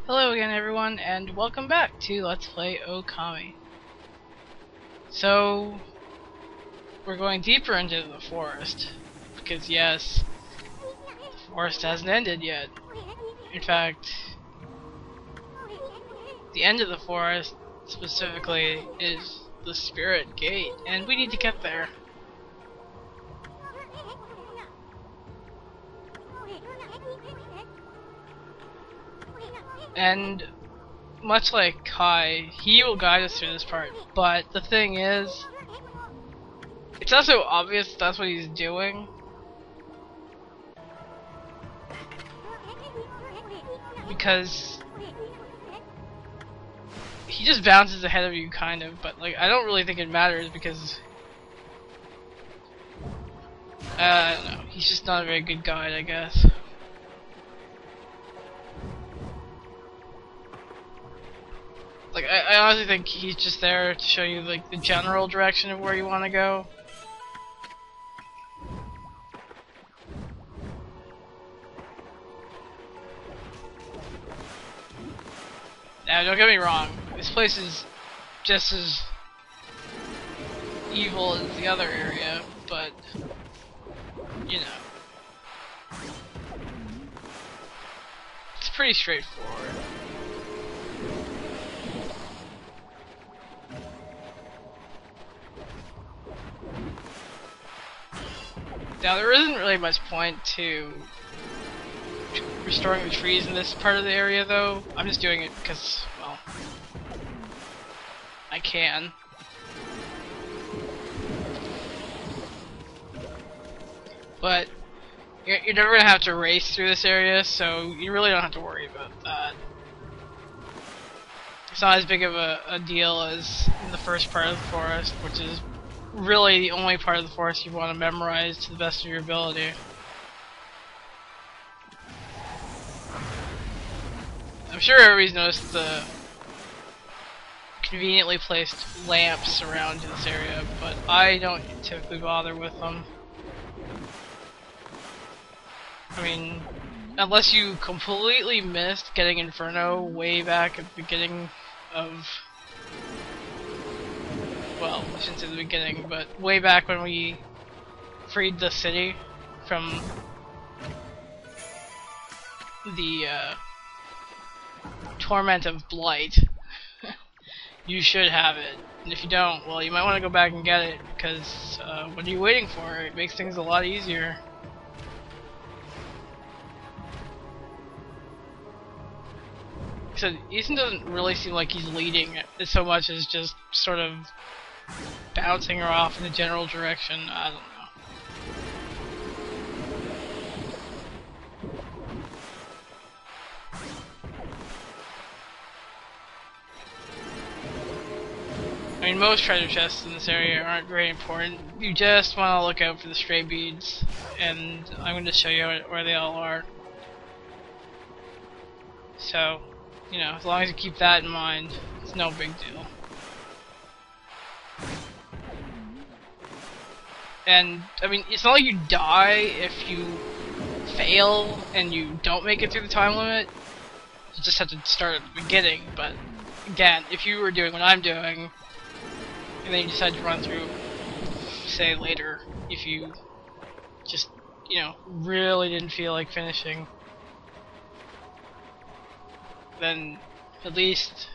Hello again everyone, and welcome back to Let's Play Okami. So, we're going deeper into the forest, because yes, the forest hasn't ended yet. In fact, the end of the forest, specifically, is the Spirit Gate, and we need to get there. And much like Kai, he will guide us through this part, but the thing is, it's not so obvious that's what he's doing. Because he just bounces ahead of you, kind of, but like, I don't really think it matters because I don't know, he's just not a very good guide, I guess. Like, I honestly think he's just there to show you, like, the general direction of where you want to go. Now, don't get me wrong, this place is just as evil as the other area, but, you know, it's pretty straightforward. Now, there isn't really much point to restoring the trees in this part of the area, though. I'm just doing it because, well, I can. But you're never going to have to race through this area, so you really don't have to worry about that. It's not as big of a deal as in the first part of the forest, which is really the only part of the forest you want to memorize to the best of your ability. I'm sure everybody's noticed the conveniently placed lamps around this area, but I don't typically bother with them. I mean, unless you completely missed getting Inferno way back at the beginning of, well, I shouldn't say the beginning, but way back when we freed the city from the torment of blight, you should have it. And if you don't, well, you might want to go back and get it, because what are you waiting for? It makes things a lot easier. So Ethan doesn't really seem like he's leading so much as just sort of bouncing her off in the general direction. I don't know. I mean, most treasure chests in this area aren't very important. You just want to look out for the stray beads, and I'm going to show you where they all are. So, you know, as long as you keep that in mind, it's no big deal. And, I mean, it's not like you die if you fail and you don't make it through the time limit. You just have to start at the beginning, but again, if you were doing what I'm doing, and then you decide to run through, say, later, if you just, you know, really didn't feel like finishing, then at least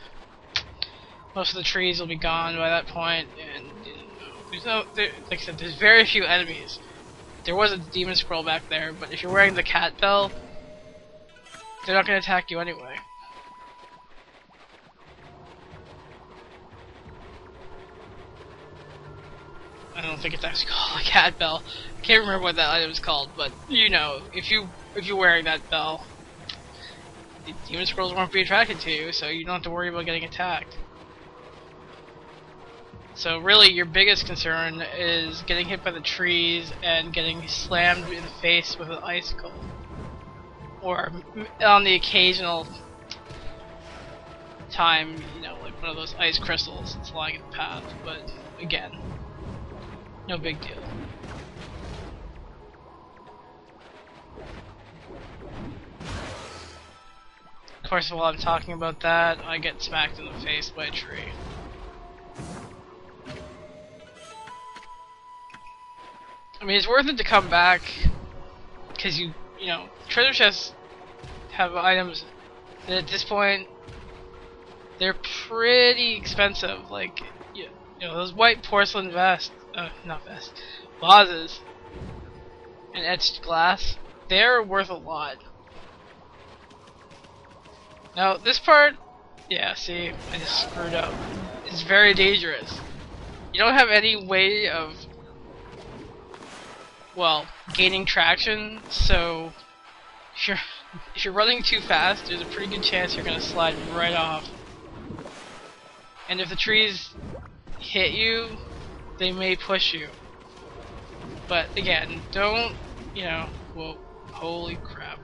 most of the trees will be gone by that point, and there's no, like I said, there's very few enemies. There was a demon scroll back there, but if you're wearing the cat bell, they're not going to attack you anyway. I don't think it's actually called a cat bell. I can't remember what that item is called, but you know, if you're wearing that bell, the demon scrolls won't be attracted to you, so you don't have to worry about getting attacked. So really, your biggest concern is getting hit by the trees and getting slammed in the face with an icicle, or on the occasional time, you know, like one of those ice crystals that's lying in the path. But again, no big deal. Of course, while I'm talking about that, I get smacked in the face by a tree. I mean, it's worth it to come back, because you know, treasure chests have items that at this point, they're pretty expensive. Like, you know, those white porcelain vases, and etched glass, they're worth a lot. Now, this part, yeah, see, I just screwed up. It's very dangerous. You don't have any way of, well, gaining traction, so if you're running too fast, there's a pretty good chance you're gonna slide right off. And if the trees hit you, they may push you. But again, don't, you know, whoa, holy crap.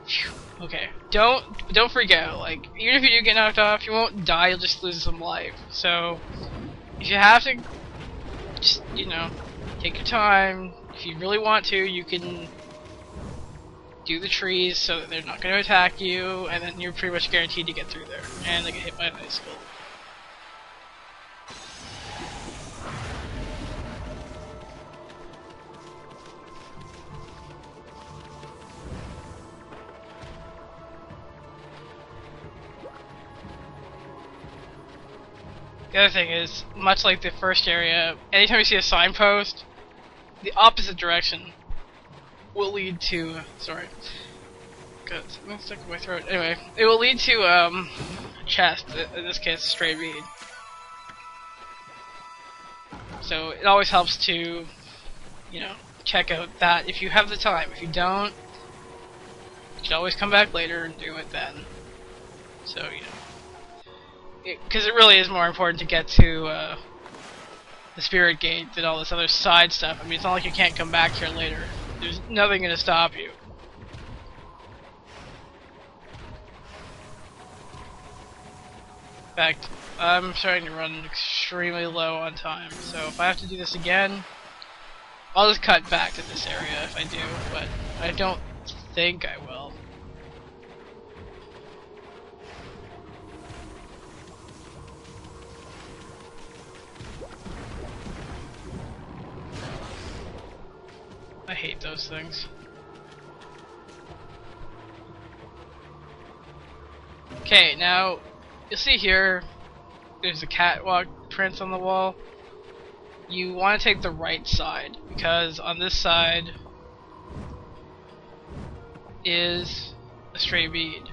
Phew. Okay, don't freak out. Like, even if you do get knocked off, you won't die, you'll just lose some life. So, if you have to, just, you know, take your time. If you really want to, you can do the trees so that they're not going to attack you, and then you're pretty much guaranteed to get through there. And they get hit by an ice skull. The other thing is, much like the first area, anytime you see a signpost, the opposite direction will lead to, sorry, God, something stuck in my throat. Anyway, it will lead to a chest, in this case a stray bead. So it always helps to, you know, check out that if you have the time. If you don't, you can always come back later and do it then. So, you know. Because it really is more important to get to the spirit gate than all this other side stuff. I mean, it's not like you can't come back here later. There's nothing going to stop you. In fact, I'm starting to run extremely low on time, so if I have to do this again, I'll just cut back to this area if I do, but I don't think I will. I hate those things. Okay, now you'll see here there's a catwalk prints on the wall. You want to take the right side because on this side is a stray bead.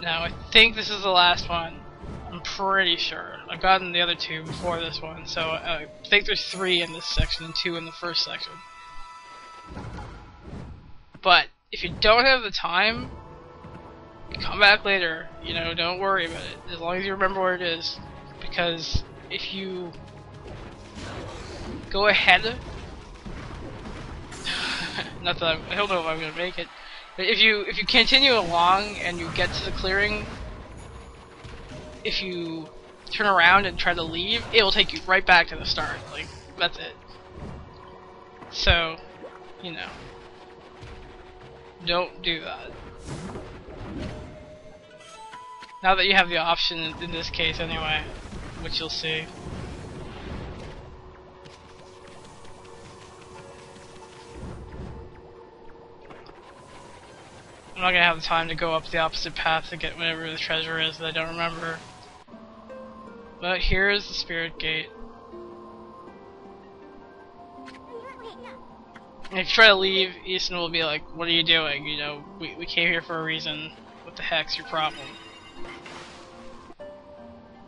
Now I think this is the last one. I'm pretty sure. I've gotten the other two before this one, so I think there's 3 in this section and 2 in the first section. But if you don't have the time, come back later. You know, don't worry about it. As long as you remember where it is, because if you go ahead, not that I don't know if I'm gonna make it, but if you continue along and you get to the clearing, if you turn around and try to leave, it will take you right back to the start. Like, that's it. So, you know, don't do that. Now that you have the option in this case anyway, which you'll see. I'm not gonna have the time to go up the opposite path to get whatever the treasure is that I don't remember. But here's the spirit gate. And if you try to leave, Easton will be like, what are you doing? You know, we came here for a reason. What the heck's your problem?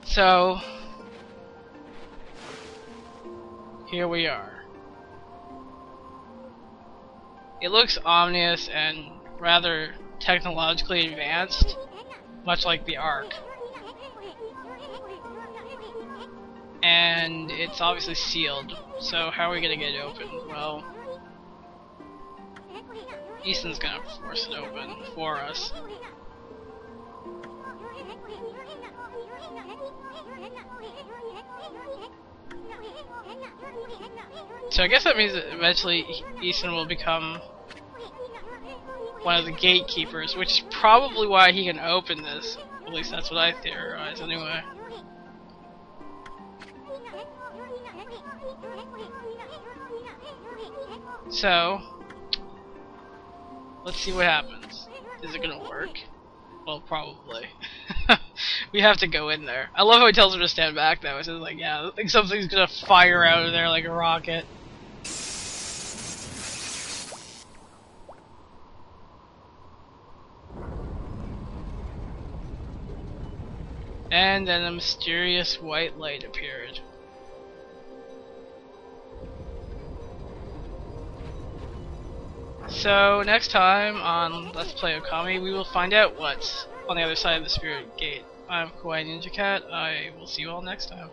So, here we are. It looks ominous and rather technologically advanced, much like the Ark. And it's obviously sealed, so how are we gonna get it open? Well, Easton's gonna force it open for us. So I guess that means that eventually Easton will become one of the gatekeepers, which is probably why he can open this. At least that's what I theorize, anyway. So, let's see what happens. Is it gonna work? Well, probably. We have to go in there. I love how he tells her to stand back, though. He says, like, yeah, I think something's gonna fire out of there like a rocket. And then a mysterious white light appeared. So, next time on Let's Play Okami, we will find out what's on the other side of the spirit gate. I'm Kawaii Ninja Cat. I will see you all next time.